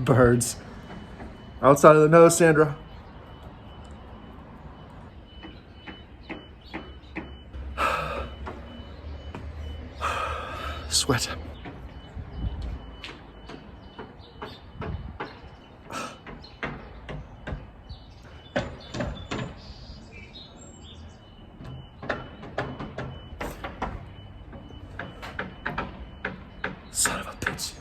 birds. Outside of the nose, Sandra. Sweat. Son of a bitch.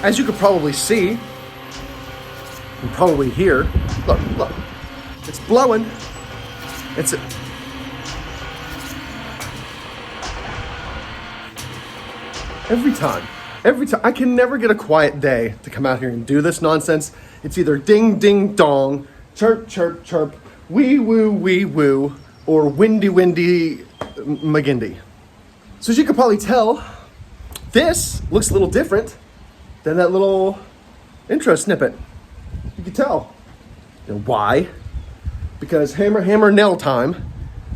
As you could probably see, and probably hear, look, it's blowing. Every time, I can never get a quiet day to come out here and do this nonsense. It's either ding, ding, dong, chirp, chirp, chirp, wee, woo, or windy, McGindy. So as you could probably tell, this looks a little different than that little intro snippet. You can tell. You know why? Because hammer, nail time,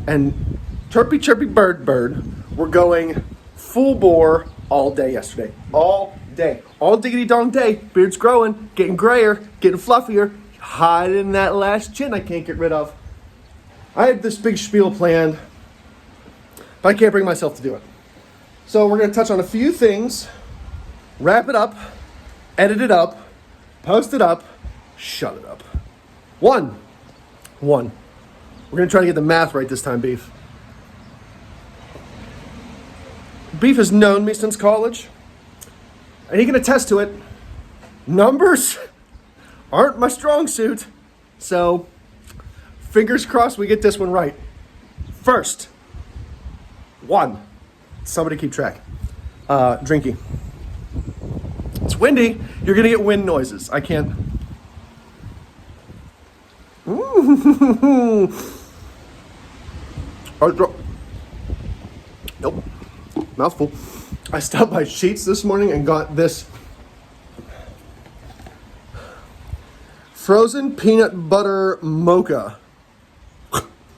and chirpy, bird, were going full bore all day yesterday. All day. All diggity dong day. Beard's growing, getting grayer, getting fluffier, hiding that last chin I can't get rid of. I had this big spiel planned, but I can't bring myself to do it. So we're going to touch on a few things, wrap it up, edit it up, post it up, shut it up. One. We're going to try to get the math right this time, Beef. Beef has known me since college, and he can attest to it. Numbers aren't my strong suit, so fingers crossed we get this one right. First, one. Somebody keep track. Drinky. It's windy. You're going to get wind noises. I can't. Nope. Mouthful. I stopped by Sheetz this morning and got this frozen peanut butter mocha.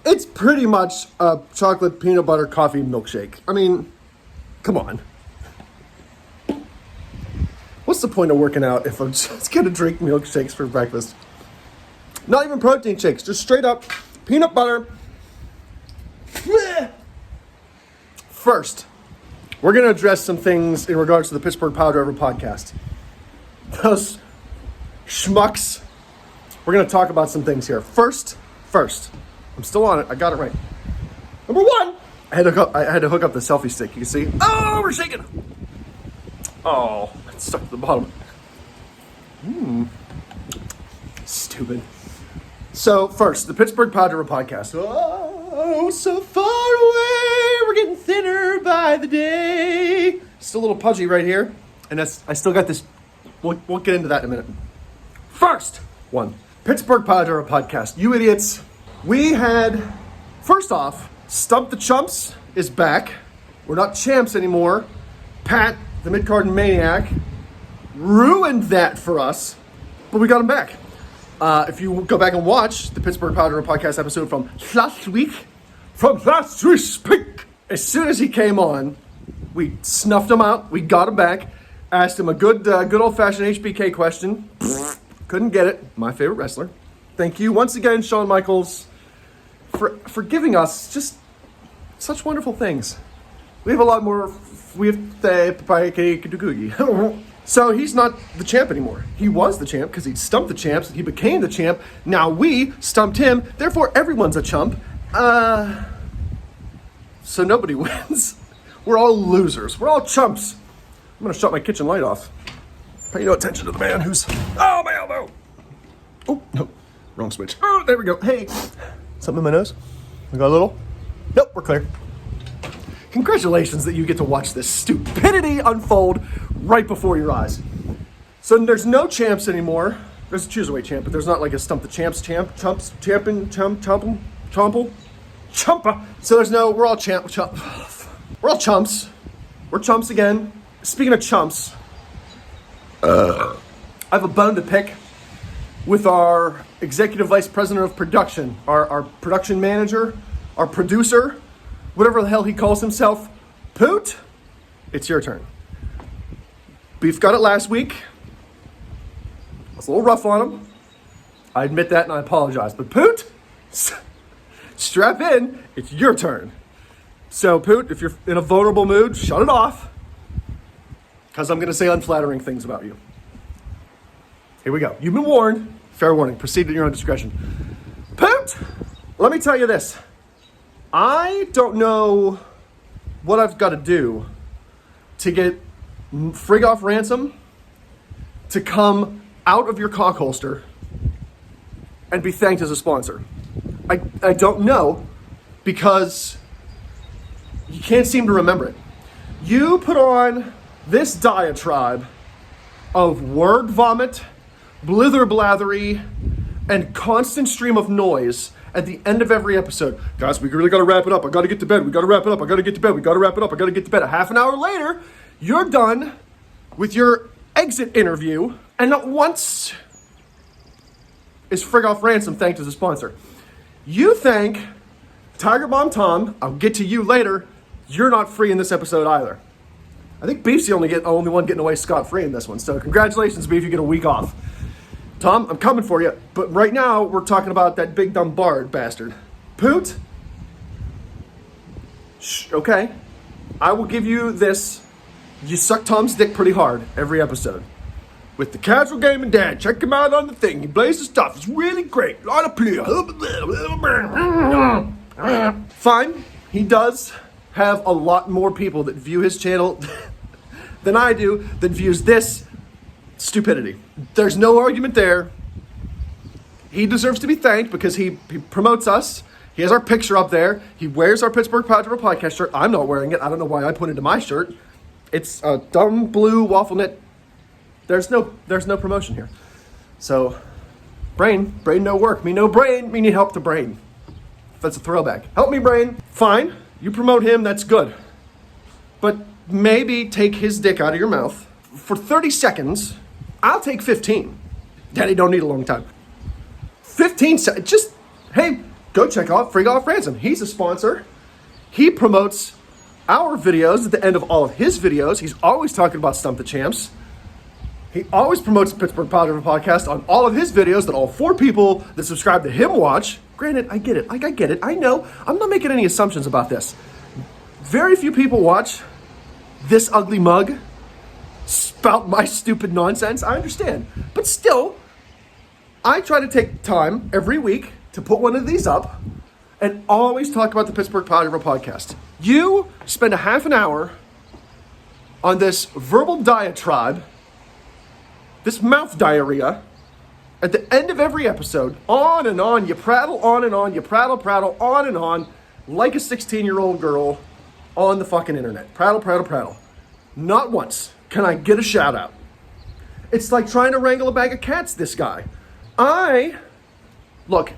It's pretty much a chocolate peanut butter coffee milkshake. I mean, come on. What's the point of working out if I'm just gonna drink milkshakes for breakfast? Not even protein shakes, just straight up peanut butter. First, we're gonna address some things in regards to the Pittsburgh Power Driver podcast. Those schmucks. We're gonna talk about some things here. First, I'm still on it, I got it right. Number one, I had to hook up the selfie stick, you can see. Oh, we're shaking. Oh, it's stuck to the bottom. Stupid. So first, the Pittsburgh Power Driver podcast. Oh, so far away. We're getting thinner by the day. Still a little pudgy right here. And I still got this. We'll get into that in a minute. First one, Pittsburgh Power Driver podcast. You idiots. We had, first off, Stump the Chumps is back. We're not champs anymore. Pat, the mid-card maniac, ruined that for us, but we got him back. If you go back and watch the Pittsburgh Power Driver podcast episode from last week, as soon as he came on, we snuffed him out, we got him back, asked him a good old-fashioned HBK question. Couldn't get it. My favorite wrestler. Thank you once again, Shawn Michaels, for giving us just such wonderful things. We have a lot more. We have So he's not the champ anymore. He was the champ because he stumped the champs. He became the champ. Now we stumped him. Therefore, everyone's a chump. So nobody wins. We're all losers. We're all chumps. I'm going to shut my kitchen light off. Pay no attention to the man who's... Oh, my elbow! Oh, no. Wrong switch. Oh, there we go. Hey. Something in my nose? We got a little? Nope, we're clear. Congratulations that you get to watch this stupidity unfold right before your eyes. So there's no champs anymore. There's a Choose-A-Weight champ, but there's not like a Stump the Champs champ. Chumps, champin, chumpa. So there's no, we're all we're all chumps. We're chumps again. Speaking of chumps, I have a bone to pick with our executive vice president of production, our production manager, our producer, whatever the hell he calls himself. Poot, it's your turn. Beef got it last week. I was a little rough on him. I admit that and I apologize. But Poot, strap in, it's your turn. So Poot, if you're in a vulnerable mood, shut it off. Because I'm going to say unflattering things about you. Here we go. You've been warned. Fair warning. Proceed at your own discretion. Poot, let me tell you this. I don't know what I've got to do to get Frig Off Ransom to come out of your cock holster and be thanked as a sponsor. I don't know because you can't seem to remember it. You put on this diatribe of word vomit, blither blathery, and constant stream of noise at the end of every episode. Guys, we really got to wrap it up. I got to get to bed. We got to wrap it up. I got to get to bed. We got to wrap it up. I got to get to bed. A half an hour later, you're done with your exit interview, and not once is Frig Off Ransom thanked as a sponsor. You thank Tiger Bomb Tom. I'll get to you later. You're not free in this episode either. I think Beef's the only one getting away scot-free in this one. So congratulations, Beef. You get a week off. Tom, I'm coming for you. But right now, we're talking about that big dumb bard bastard. Poot? Shh, okay. I will give you this. You suck Tom's dick pretty hard every episode. With the Casual Gaming Dad. Check him out on the thing. He plays the stuff. It's really great. A lot of play. Fine. He does have a lot more people that view his channel than I do that views this stupidity. There's no argument there. He deserves to be thanked because he promotes us. He has our picture up there. He wears our Pittsburgh Padre podcast shirt. I'm not wearing it. I don't know why I put it into my shirt. It's a dumb blue waffle knit. There's no promotion here. So, brain no work. Me no brain. Me need help to brain. That's a throwback. Help me, brain. Fine. You promote him. That's good. But maybe take his dick out of your mouth for 30 seconds. I'll take 15. Daddy don't need a long time. 15 seconds. Just, hey, go check out Frig Off Ransom. He's a sponsor. He promotes our videos at the end of all of his videos. He's always talking about Stump the Champs. He always promotes the Pittsburgh Padre podcast on all of his videos that all 4 people that subscribe to him watch. Granted, I get it. I get it. I know. I'm not making any assumptions about this. Very few people watch this ugly mug spout my stupid nonsense. I understand. But still, I try to take time every week to put one of these up and always talk about the Pittsburgh Padre podcast. You spend a half an hour on this verbal diatribe, this mouth diarrhea, at the end of every episode, on and on, you prattle on and on, you prattle on and on, like a 16-year-old girl on the fucking internet. Prattle. Not once can I get a shout out. It's like trying to wrangle a bag of cats, this guy. Look,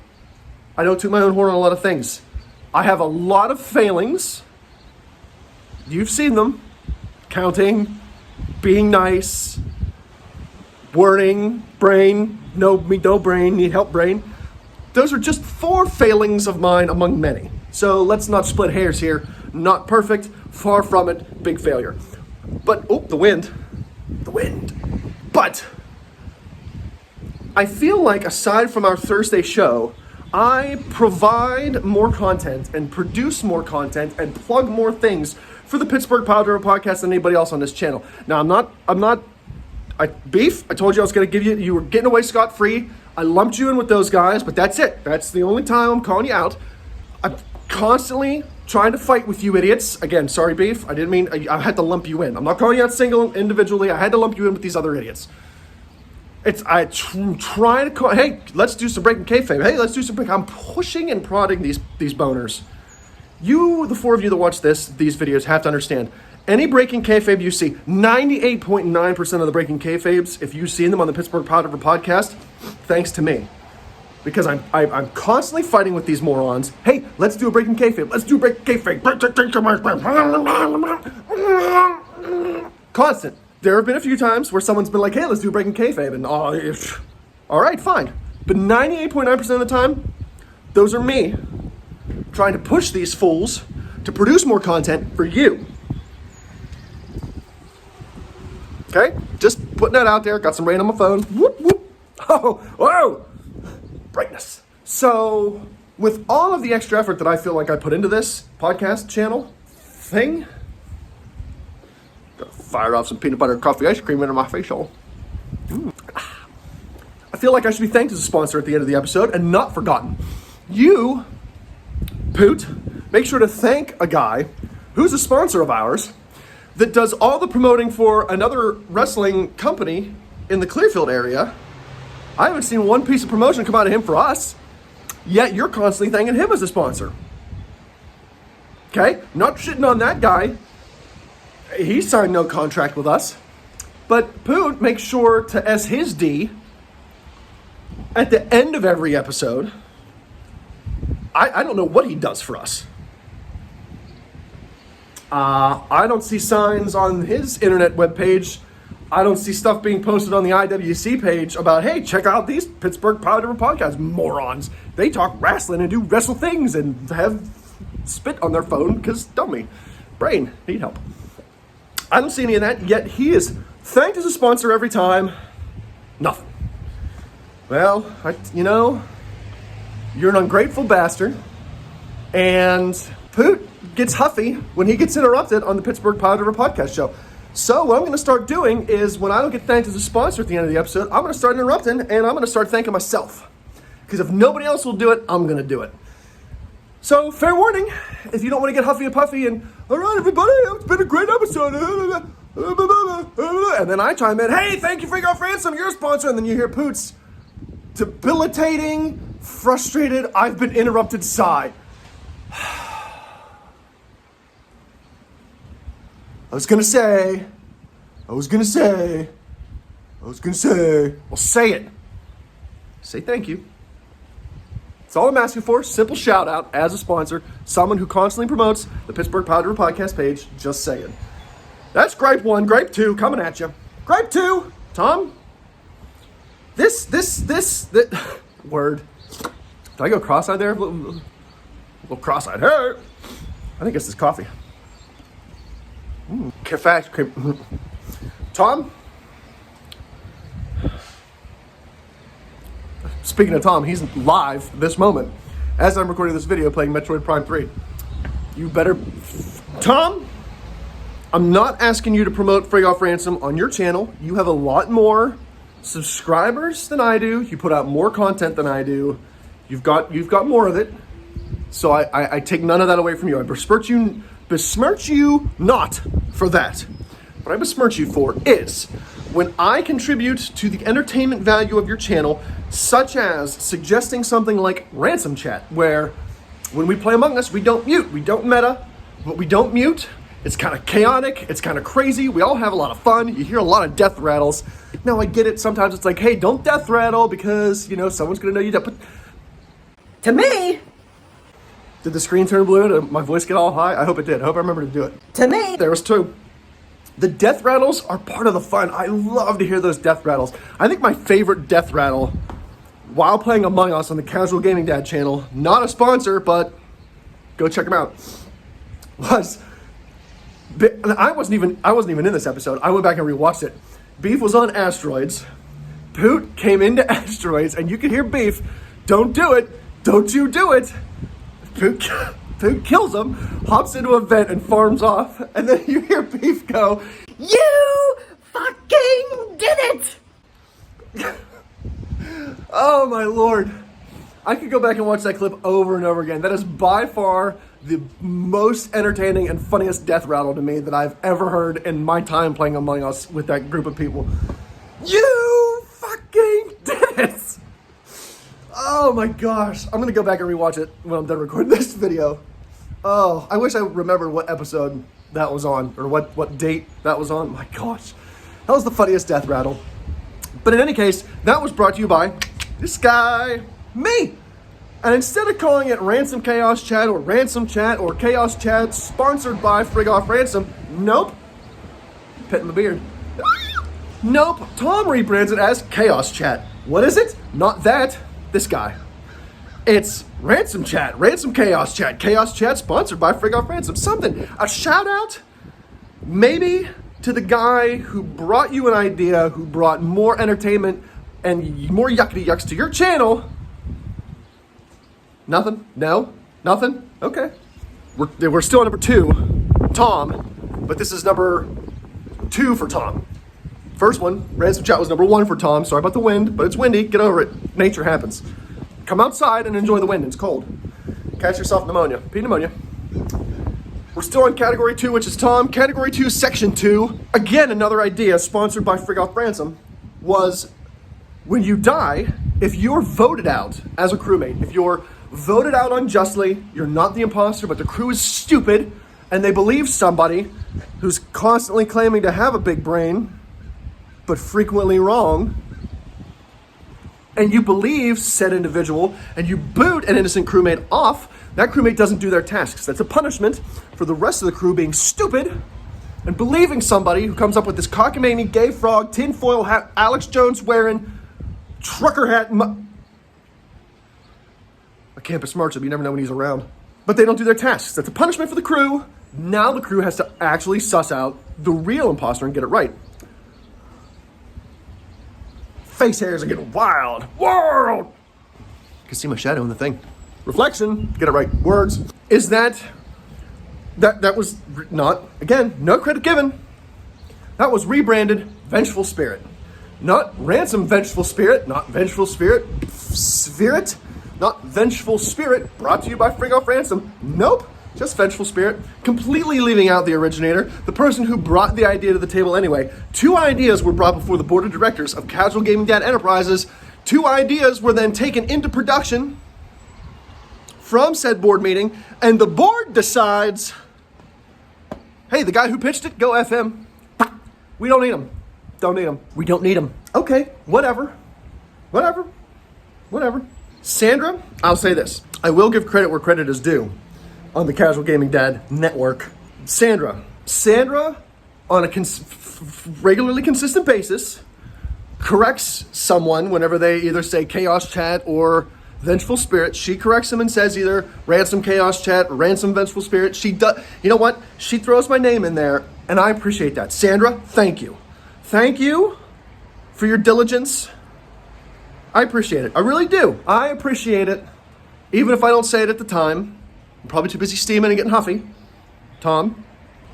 I don't toot my own horn on a lot of things. I have a lot of failings. You've seen them. Counting, being nice, wording, brain, no brain, need help brain. Those are just 4 failings of mine among many. So let's not split hairs here. Not perfect, far from it, big failure. But, the wind. But I feel like aside from our Thursday show, I provide more content and produce more content and plug more things for the Pittsburgh Padre podcast than anybody else on this channel. Now, I'm not Beef, I told you I was going to give you, you were getting away scot-free. I lumped you in with those guys, but that's it. That's the only time I'm calling you out. I'm constantly trying to fight with you idiots. Again, sorry, Beef. I didn't mean, I had to lump you in. I'm not calling you out single individually. I had to lump you in with these other idiots. Trying to call, hey, let's do some breaking kayfabe. Hey, let's do some break. I'm pushing and prodding these boners. You, the four of you that watch these videos, have to understand. Any breaking kayfabe you see, 98.9% of the breaking kayfabes, if you've seen them on the Pittsburgh Powder podcast, thanks to me. Because I'm constantly fighting with these morons. Hey, let's do a breaking kayfabe. Let's do a breaking kayfabe. Constant. There have been a few times where someone's been like, hey, let's do a breaking kayfabe. And all right, fine. But 98.9% of the time, those are me trying to push these fools to produce more content for you. Okay? Just putting that out there. Got some rain on my phone. Whoop, whoop. Oh, whoa. Brightness. So, with all of the extra effort that I feel like I put into this podcast channel thing, gotta fire off some peanut butter and coffee ice cream into my facial. I feel like I should be thanked as a sponsor at the end of the episode and not forgotten. You, Poot, make sure to thank a guy who's a sponsor of ours that does all the promoting for another wrestling company in the Clearfield area. I haven't seen one piece of promotion come out of him for us, yet you're constantly thanking him as a sponsor. Okay? Not shitting on that guy. He signed no contract with us. But Poot makes sure to S his D at the end of every episode. I don't know what he does for us. I don't see signs on his internet webpage. I don't see stuff being posted on the IWC page about, hey, check out these Pittsburgh Powder podcasts, morons. They talk wrestling and do wrestle things and have spit on their phone because dummy. Brain, need help. I don't see any of that, yet he is thanked as a sponsor every time. Nothing. Well, you're an ungrateful bastard. And Poot gets huffy when he gets interrupted on the Pittsburgh Powder podcast show. So what I'm going to start doing is when I don't get thanked as a sponsor at the end of the episode, I'm going to start interrupting and I'm going to start thanking myself. Because if nobody else will do it, I'm going to do it. So fair warning, if you don't want to get huffy and puffy and, all right, everybody, it's been a great episode. And then I chime in, hey, thank you for your ransom, you're a sponsor. And then you hear Poot's debilitating, frustrated, I've been interrupted sigh. I was gonna say, well, say it. Say thank you. That's all I'm asking for. Simple shout out as a sponsor. Someone who constantly promotes the Pittsburgh Powder podcast page. Just saying. That's gripe 1. Gripe 2 coming at you. Gripe 2, Tom. This word. Did I go cross-eyed there? A little cross-eyed. Hey. I think it's this coffee. Cafe cream. Tom? Speaking of Tom, he's live this moment as I'm recording this video playing Metroid Prime 3. You better... Tom? I'm not asking you to promote Free Off Ransom on your channel. You have a lot more subscribers than I do. You put out more content than I do. You've got more of it. So I take none of that away from you. I besmirch you not for that. What I besmirch you for is when I contribute to the entertainment value of your channel, such as suggesting something like Ransom Chat, where when we play Among Us, we don't mute, we don't meta, but we don't mute. It's kind of chaotic, it's kind of crazy, we all have a lot of fun, you hear a lot of death rattles. Now I get it, sometimes it's like, hey, don't death rattle because, someone's gonna know you death, but to me, did the screen turn blue? Did my voice get all high? I hope it did. I hope I remember to do it. To me, there was 2. The death rattles are part of the fun. I love to hear those death rattles. I think my favorite death rattle while playing Among Us on the Casual Gaming Dad channel, not a sponsor, but go check them out, I wasn't even in this episode. I went back and rewatched it. Beef was on asteroids. Poot came into asteroids, and you could hear Beef, don't do it. Don't you do it. Poot kills him, hops into a vent and farms off, and then you hear Beef go, you fucking did it! Oh my Lord. I could go back and watch that clip over and over again. That is by far the most entertaining and funniest death rattle to me that I've ever heard in my time playing Among Us with that group of people. You fucking did it! Oh my gosh. I'm gonna go back and rewatch it when I'm done recording this video. Oh, I wish I remembered what episode that was on, or what date that was on. My gosh. That was the funniest death rattle. But in any case, that was brought to you by this guy, me. And instead of calling it Ransom Chaos Chat or Ransom Chat or Chaos Chat sponsored by Frig Off Ransom, nope. Petting my beard. Nope. Tom rebrands it as Chaos Chat. What is it? Not that. This guy. It's Ransom Chat, Ransom Chaos Chat, Chaos Chat sponsored by Frig Off Ransom. Something. A shout out, maybe, to the guy who brought you an idea, who brought more entertainment and more yuckity yucks to your channel. Nothing? No? Nothing? Okay. We're still on number 2, Tom, but this is number 2 for Tom. First one, Ransom Chat was number 1 for Tom. Sorry about the wind, but it's windy. Get over it. Nature happens. Come outside and enjoy the wind. It's cold. Catch yourself pneumonia. Pneumonia. We're still on category 2, which is Tom. Category 2, section 2. Again, another idea sponsored by Frig Off Ransom was when you die, if you're voted out as a crewmate, if you're voted out unjustly, you're not the imposter, but the crew is stupid, and they believe somebody who's constantly claiming to have a big brain, but frequently wrong, and you believe said individual, and you boot an innocent crewmate off, that crewmate doesn't do their tasks. That's a punishment for the rest of the crew being stupid and believing somebody who comes up with this cockamamie, gay frog, tinfoil hat, Alex Jones wearing, trucker hat. A campus marshal, but you never know when he's around. But they don't do their tasks. That's a punishment for the crew. Now the crew has to actually suss out the real imposter and get it right. Face hairs are getting wild. World! You can see my shadow in the thing. Reflection, get it right. Words. Is that was not, again, no credit given. That was rebranded Vengeful Spirit. Not Ransom Vengeful Spirit, not Vengeful Spirit, Spirit, not Vengeful Spirit, brought to you by Frig Off Ransom. Nope, just Vengeful Spirit. Completely leaving out the originator, the person who brought the idea to the table anyway. 2 ideas were brought before the board of directors of Casual Gaming Dad Enterprises. 2 ideas were then taken into production from said board meeting, and the board decides, hey, the guy who pitched it, go F him. We don't need him. Don't need him. We don't need him. Okay, whatever. Sandra, I'll say this. I will give credit where credit is due on the Casual Gaming Dad Network. Sandra, on a regularly consistent basis, corrects someone whenever they either say Chaos Chat or Vengeful Spirit. She corrects them and says either Ransom Chaos Chat or Ransom Vengeful Spirit. She does. You know what? She throws my name in there, and I appreciate that. Sandra, thank you. Thank you for your diligence. I appreciate it. I really do. I appreciate it. Even if I don't say it at the time. I'm probably too busy steaming and getting huffy, Tom.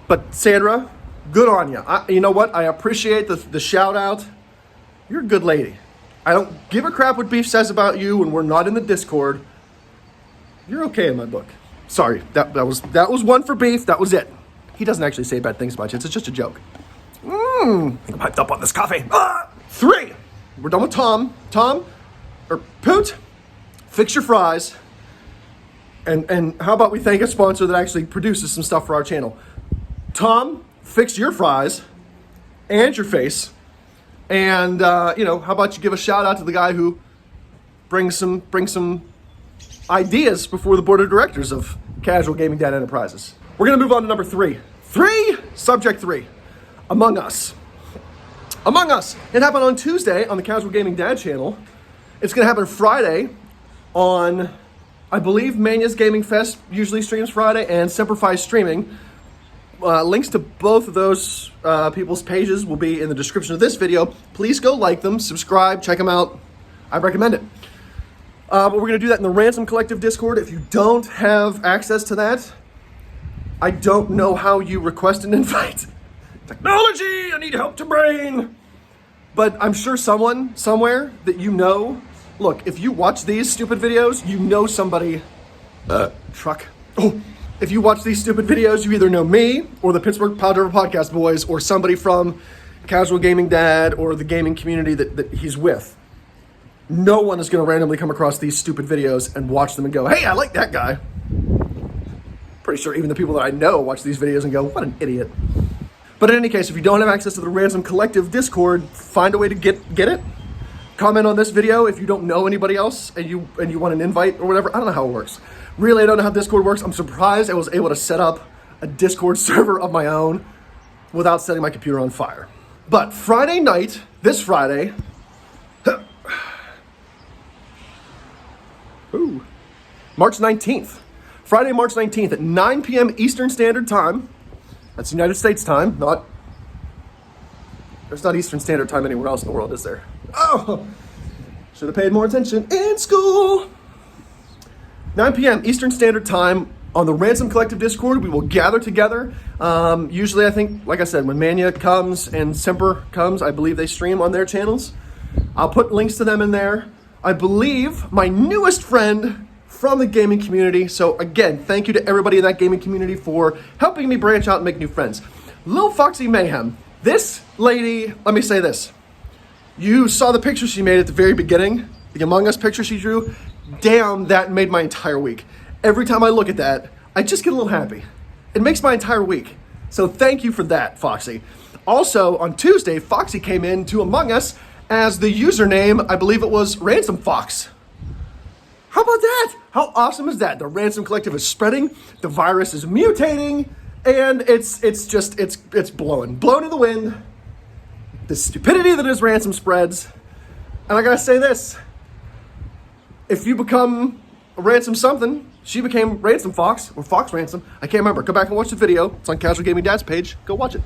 But Sandra, good on you. You know what? I appreciate the shout out. You're a good lady. I don't give a crap what Beef says about you when we're not in the Discord. You're okay in my book. Sorry, that was 1 for Beef. That was it. He doesn't actually say bad things much. It's just a joke. I think I'm hyped up on this coffee. 3. We're done with Tom. Poot, fix your fries. And how about we thank a sponsor that actually produces some stuff for our channel. Tom, fix your fries and your face. And, how about you give a shout out to the guy who brings some ideas before the board of directors of Casual Gaming Dad Enterprises. We're going to move on to number 3. Subject 3. Among Us. It happened on Tuesday on the Casual Gaming Dad channel. It's going to happen Friday on, I believe, Mania's Gaming Fest usually streams Friday, and Semperfi Streaming. Links to both of those people's pages will be in the description of this video. Please go like them, subscribe, check them out. I recommend it. But we're going to do that in the Ransom Collective Discord. If you don't have access to that, I don't know how you request an invite. Technology, I need help to brain. But I'm sure someone, somewhere, that you know, look, if you watch these stupid videos, you know somebody, truck. Oh, if you watch these stupid videos, you either know me, or the Pittsburgh Power Driver Podcast Boys, or somebody from Casual Gaming Dad, or the gaming community that he's with. No one is going to randomly come across these stupid videos and watch them and go, hey, I like that guy. Pretty sure even the people that I know watch these videos and go, what an idiot. But in any case, if you don't have access to the Ransom Collective Discord, find a way to get it. Comment on this video if you don't know anybody else and you want an invite or whatever. I don't know how it works. Really, I don't know how Discord works. I'm surprised I was able to set up a Discord server of my own without setting my computer on fire. But Friday night, this Friday, March 19th. Friday, March 19th at 9 p.m. Eastern Standard Time. That's United States time, there's not Eastern Standard Time anywhere else in the world, is there? Oh, should have paid more attention in school. 9 p.m. Eastern Standard Time on the Ransom Collective Discord, we will gather together. Usually, I think, like I said, when Mania comes and Semper comes, I believe they stream on their channels. I'll put links to them in there. I believe my newest friend from the gaming community. So again, thank you to everybody in that gaming community for helping me branch out and make new friends. Lil Foxy Mayhem. This lady, let me say this. You saw the picture she made at the very beginning, the Among Us picture she drew. Damn, that made my entire week. Every time I look at that, I just get a little happy. It makes my entire week. So thank you for that, Foxy. Also, on Tuesday, Foxy came in to Among Us as the username, I believe it was Ransom Fox. How about that? How awesome is that? The Ransom Collective is spreading, the virus is mutating, and it's blown in the wind. The stupidity that is Ransom spreads. And I gotta say this, if you become a Ransom something, she became Ransom Fox, or Fox Ransom, I can't remember. Go back and watch the video. It's on Casual Gaming Dad's page. Go watch it.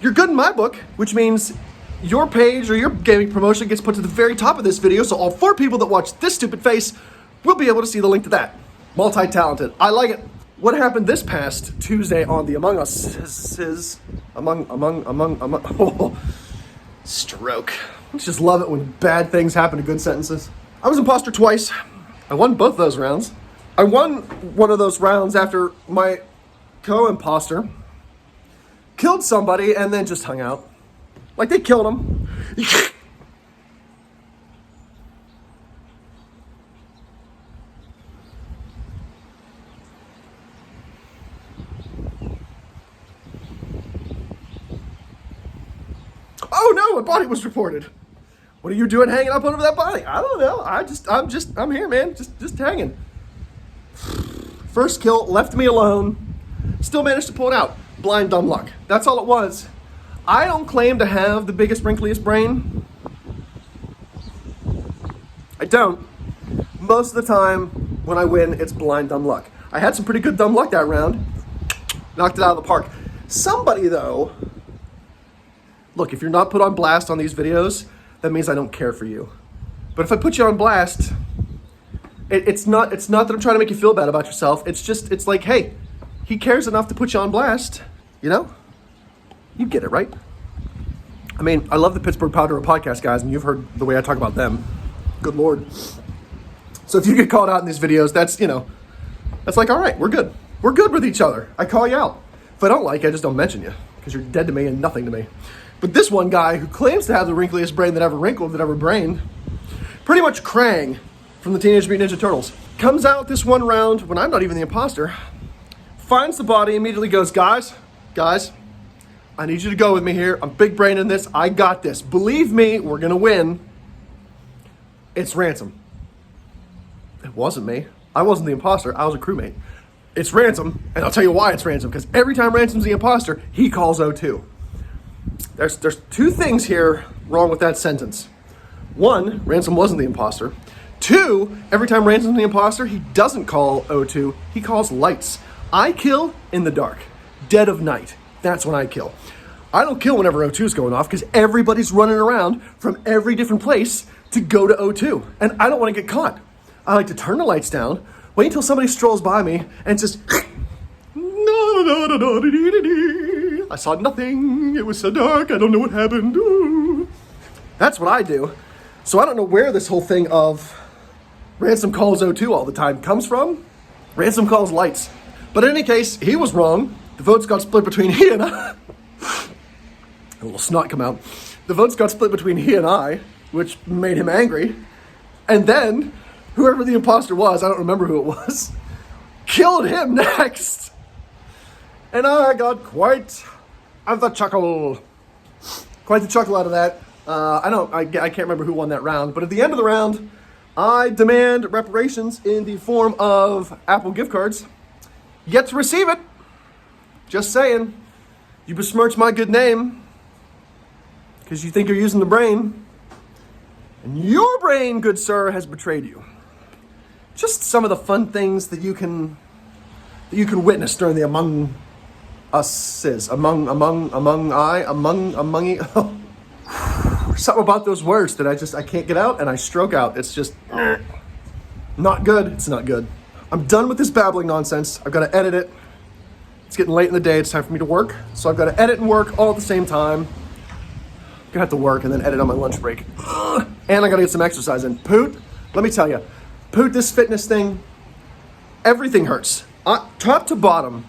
You're good in my book, which means your page or your gaming promotion gets put to the very top of this video, so all 4 people that watch this stupid face will be able to see the link to that. Multi-talented. I like it. What happened this past Tuesday on the Among Us stroke. I just love it when bad things happen to good sentences. I was imposter twice. I won both those rounds. I won one of those rounds after my co-imposter killed somebody and then just hung out. Like they killed him. Oh no, a body was reported. What are you doing hanging up over that body? I don't know. I'm here, man. Just hanging. First kill, left me alone. Still managed to pull it out. Blind dumb luck. That's all it was. I don't claim to have the biggest, wrinkliest brain. I don't. Most of the time, when I win, it's blind dumb luck. I had some pretty good dumb luck that round. Knocked it out of the park. Somebody, though... Look, if you're not put on blast on these videos, that means I don't care for you. But if I put you on blast, it's not that I'm trying to make you feel bad about yourself. It's like, hey, he cares enough to put you on blast, you know? You get it, right? I mean, I love the Pittsburgh Power Driver Podcast, guys, and you've heard the way I talk about them. Good Lord. So if you get called out in these videos, that's like, all right, we're good. We're good with each other. I call you out. If I don't like you, I just don't mention you, because you're dead to me and nothing to me. But this one guy who claims to have the wrinkliest brain that ever wrinkled, that ever brained, pretty much Krang from the Teenage Mutant Ninja Turtles, comes out this one round when I'm not even the imposter, finds the body, immediately goes, guys, I need you to go with me here. I'm big brain in this. I got this. Believe me, we're going to win. It's Ransom. It wasn't me. I wasn't the imposter. I was a crewmate. It's Ransom, and I'll tell you why it's Ransom, because every time Ransom's the imposter, he calls O2. There's 2 things here wrong with that sentence. 1, Ransom wasn't the imposter. 2, every time Ransom's the imposter, he doesn't call O2, he calls lights. I kill in the dark, dead of night. That's when I kill. I don't kill whenever O2 is going off because everybody's running around from every different place to go to O2. And I don't want to get caught. I like to turn the lights down, wait until somebody strolls by me and just... I saw nothing. It was so dark. I don't know what happened. Ooh. That's what I do. So I don't know where this whole thing of Ransom calls O2 all the time comes from. Ransom calls lights. But in any case, he was wrong. The votes got split between he and I. A little snot come out. The votes got split between he and I, which made him angry. And then, whoever the imposter was, I don't remember who it was, killed him next. And I got quite the chuckle. Quite the chuckle out of that. I can't remember who won that round, but at the end of the round, I demand reparations in the form of Apple gift cards. Yet to receive it. Just saying. You besmirch my good name because you think you're using the brain. And your brain, good sir, has betrayed you. Just some of the fun things that you can witness during the Among Us's. Among something about those words that I can't get out and I stroke out. It's just not good. It's not good. I'm done with this babbling nonsense. I've got to edit it. It's getting late in the day. It's time for me to work. So I've got to edit and work all at the same time. I'm gonna have to work and then edit on my lunch break. And I gotta get some exercise in. Poot, let me tell you, Poot, this fitness thing, everything hurts. Top to bottom,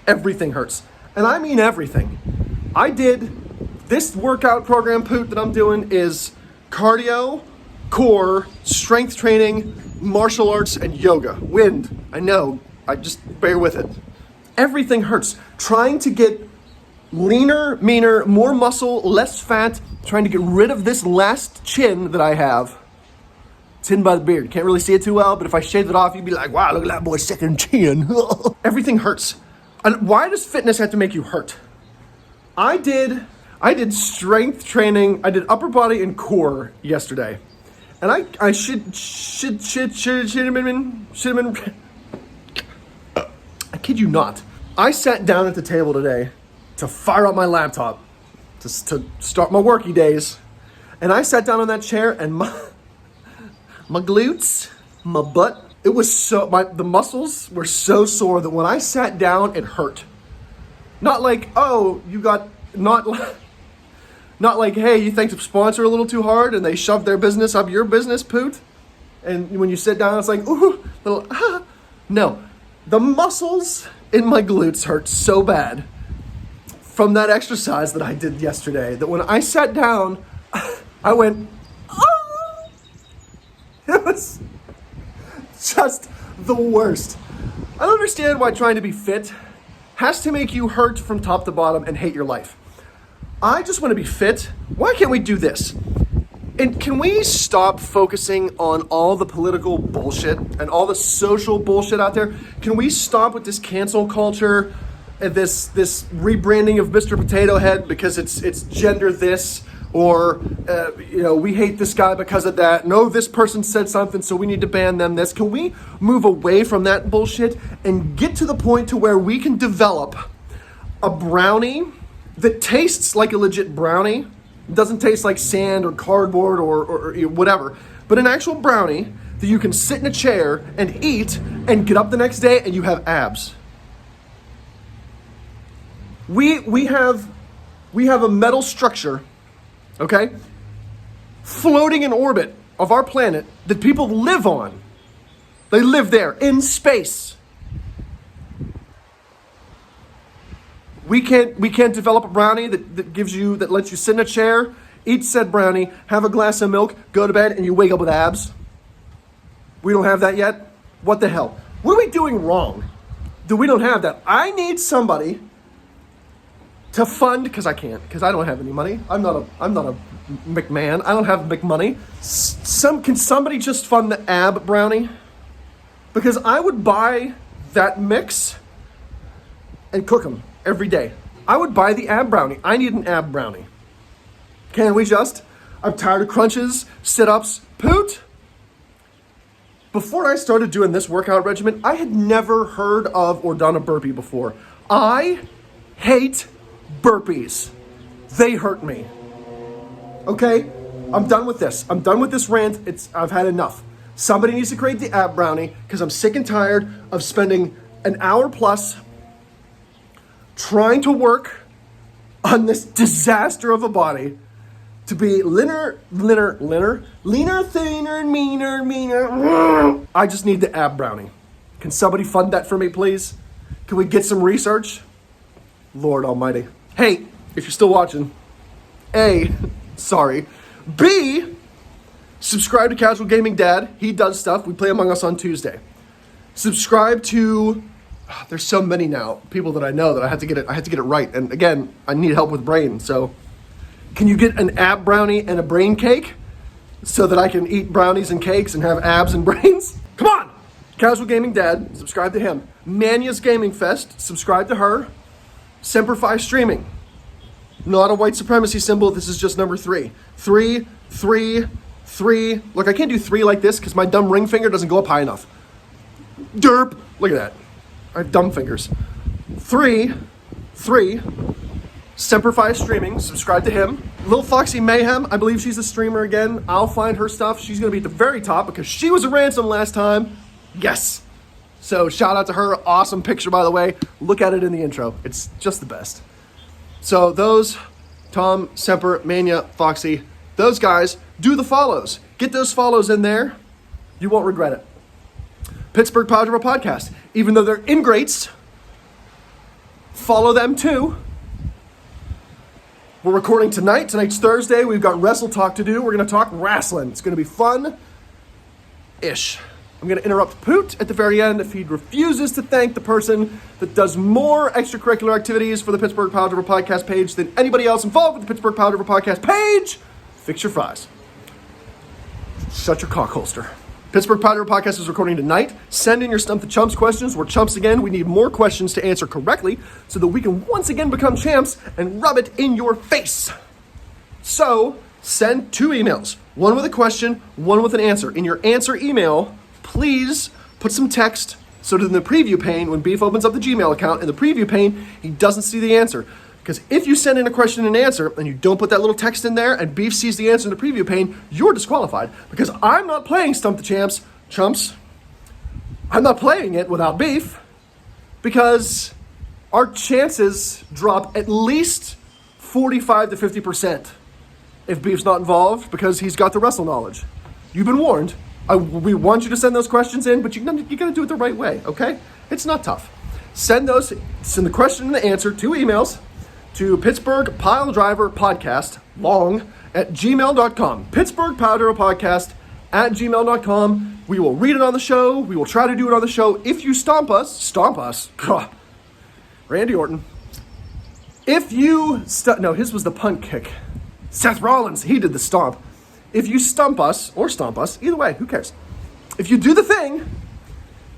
everything hurts. And I mean everything. This workout program, Poot, that I'm doing is cardio, core, strength training, martial arts, and yoga. Wind, I know, I just bear with it. Everything hurts. Trying to get leaner, meaner, more muscle, less fat, trying to get rid of this last chin that I have. It's hidden by the beard. Can't really see it too well, but if I shaved it off, you'd be like, wow, look at that boy's second chin. Everything hurts. And why does fitness have to make you hurt? I did strength training. I did upper body and core yesterday. And I should have been, I kid you not. I sat down at the table today to fire up my laptop, to start my worky days. And I sat down on that chair and my glutes, my butt, it was the muscles were so sore that when I sat down, it hurt. Not like, oh, not like, hey, you thanked a sponsor a little too hard and they shoved their business up your business, Poot. And when you sit down, it's like, ooh, little, ah. No, the muscles in my glutes hurt so bad from that exercise that I did yesterday that when I sat down, I went, oh! It was just the worst. I don't understand why trying to be fit has to make you hurt from top to bottom and hate your life. I just want to be fit. Why can't we do this? And can we stop focusing on all the political bullshit and all the social bullshit out there? Can we stop with this cancel culture and this rebranding of Mr. Potato Head because it's gender this, or we hate this guy because of that. No, this person said something, so we need to ban them this. Can we move away from that bullshit and get to the point to where we can develop a brownie that tastes like a legit brownie? It doesn't taste like sand or cardboard or whatever, but an actual brownie that you can sit in a chair and eat and get up the next day and you have abs. We have a metal structure, okay, floating in orbit of our planet that people live on. They live there in space. We can't develop a brownie that lets you sit in a chair, eat said brownie, have a glass of milk, go to bed, and you wake up with abs. We don't have that yet. What the hell? What are we doing wrong that we don't have that? I need somebody to fund, because I don't have any money. I'm not a McMahon. I don't have McMoney. Can somebody just fund the ab brownie? Because I would buy that mix and cook them every day. I would buy the ab brownie. I need an ab brownie. Can we just? I'm tired of crunches, sit-ups, Poot. Before I started doing this workout regimen, I had never heard of or done a burpee before. I hate burpees. They hurt me. Okay? I'm done with this. I'm done with this rant. I've had enough. Somebody needs to create the ab brownie because I'm sick and tired of spending an hour plus trying to work on this disaster of a body to be leaner, thinner, and meaner. I just need the ab brownie. Can somebody fund that for me, please? Can we get some research? Lord almighty. Hey, if you're still watching, A, sorry. B, subscribe to Casual Gaming Dad. He does stuff. We play Among Us on Tuesday. Subscribe to, there's so many now, people that I know that I had to get it right. And again, I need help with brain, so can you get an ab brownie and a brain cake so that I can eat brownies and cakes and have abs and brains? Come on! Casual Gaming Dad, subscribe to him. Mania's Gaming Fest, subscribe to her. Semper Fi Streaming, not a white supremacy symbol, this is just number 3. 3, 3, 3. Look, I can't do 3 like this because my dumb ring finger doesn't go up high enough. Derp! Look at that. I have dumb fingers. 3, 3. Semper Fi Streaming, subscribe to him. Lil Foxy Mayhem, I believe she's a streamer again. I'll find her stuff. She's going to be at the very top because she was a ransom last time. Yes. So shout out to her. Awesome picture, by the way. Look at it in the intro. It's just the best. So those, Tom, Semper, Mania, Foxy, those guys, do the follows. Get those follows in there. You won't regret it. Pittsburgh Padre Podcast. Even though they're ingrates, follow them too. We're recording tonight. Tonight's Thursday. We've got Wrestle Talk to do. We're going to talk wrestling. It's going to be fun-ish. I'm going to interrupt Poot at the very end if he refuses to thank the person that does more extracurricular activities for the Pittsburgh Padre Podcast page than anybody else involved with the Pittsburgh Padre Podcast page. Fix your fries. Shut your cock holster. Pittsburgh Padre Podcast is recording tonight. Send in your Stump the Chumps questions. We're chumps again. We need more questions to answer correctly so that we can once again become champs and rub it in your face. So, send 2 emails. One with a question, one with an answer. In your answer email, please put some text so that in the preview pane, when Beef opens up the Gmail account, in the preview pane, he doesn't see the answer. Because if you send in a question and answer and you don't put that little text in there and Beef sees the answer in the preview pane, you're disqualified. Because I'm not playing Stump the Chumps. I'm not playing it without Beef because our chances drop at least 45 to 50% if Beef's not involved because he's got the wrestle knowledge. You've been warned. We want you to send those questions in, but you got to do it the right way, okay? It's not tough. Send the question and the answer, 2 emails, to Pittsburgh Piledriver Podcast, long, at gmail.com. Pittsburgh Piledriver Podcast at gmail.com. We will read it on the show. We will try to do it on the show. If you stomp us. Randy Orton. If you, no, his was the punt kick. Seth Rollins, he did the stomp. If you stump us, or stomp us, either way, who cares? If you do the thing,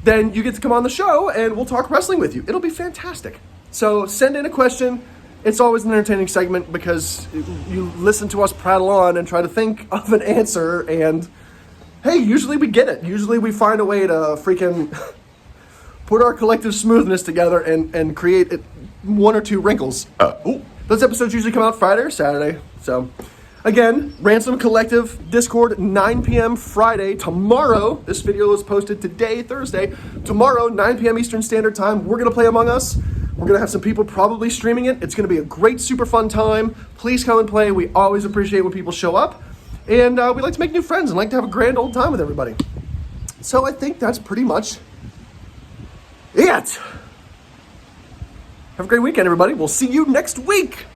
then you get to come on the show and we'll talk wrestling with you. It'll be fantastic. So send in a question. It's always an entertaining segment because you listen to us prattle on and try to think of an answer and, hey, usually we get it. Usually we find a way to freaking put our collective smoothness together and create 1 or 2 wrinkles. Those episodes usually come out Friday or Saturday, so... Again, Ransom Collective, Discord, 9 p.m. Friday. Tomorrow, this video is posted today, Thursday. Tomorrow, 9 p.m. Eastern Standard Time, we're going to play Among Us. We're going to have some people probably streaming it. It's going to be a great, super fun time. Please come and play. We always appreciate when people show up. And we like to make new friends and like to have a grand old time with everybody. So I think that's pretty much it. Have a great weekend, everybody. We'll see you next week.